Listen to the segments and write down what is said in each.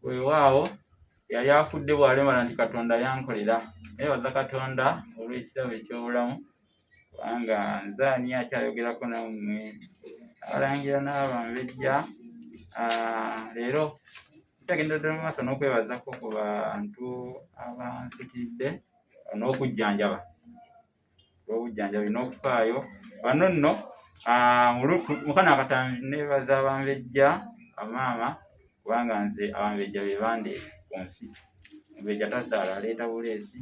weewaawo yali afudde bw'alemala nti Katonda yankolera. Neebaza Katonda olw'ekirabo eky'obulamu, kubanga nze ani akyayogerako nammwe abalangira n'abambejja. Leero tukyagenda ddala mu maaso n'okwebazako ku bantu abansikidde n'okujjanjaba olw'obujjanjabi n'okufaayo bano nno. Mukana Katambi neebaza abambejja amaama, kubanga nze abambejja be bandeeta ku nsi. Ombejja tazaala aleeta buleesi.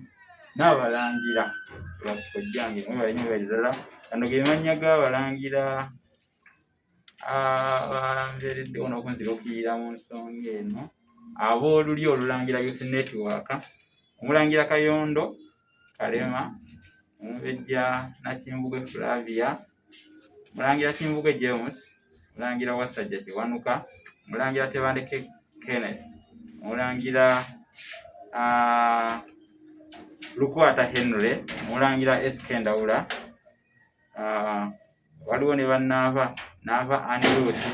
N'abalangira kojjange mwebale ddala. Gano ge mannya g'abalangira abambeereddewo n'okunziruukirira mu nsonga eno ab'oluli olulangira Youth Network: Omulangira Kayondo Kalema, Omumbejja Nakimbuge Flavia, Omulangira Kimbuge James, Omulangira Wasajja Kiwanuka, Omulangira Tebandeke Kenneth, Omulangira Lukwata Henry, Omulangira SK Ndawula, waliwo ne bannaava Aniruth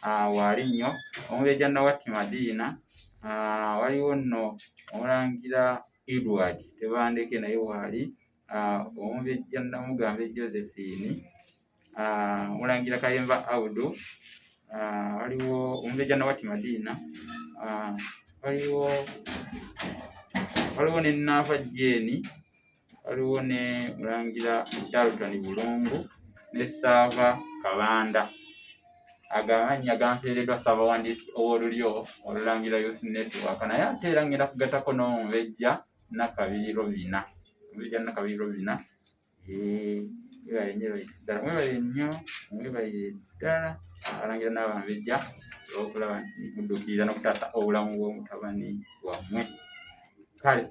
Waalinnyo, Omumbejja Nawati Madiina, waliwo nno Omulangira Edward Tebandeke naye waali, Omumbejja Namugambe Josephine, Omulangira Kayemba Abdu, waliwo Omumbejja Nawati Madiina, waliwo ne Nnaava Jane, waliwo ne Mulangira Dalton Bulungu ne Ssaava Kabanda. Amannya ganseereddwa Ssaabawandiisi ow'olulyo olulangira Youth Network, naye ate era ngenda kugatako n'Omumbejja Nakabiri Robina. Omumbejja Nakabiri Robina mwebale nnyo, mwebale ddala abalangira n'abambejja olw'okulaba nti muddukirira n'okutaasa obulamu bw'omutabani wammwe. Kale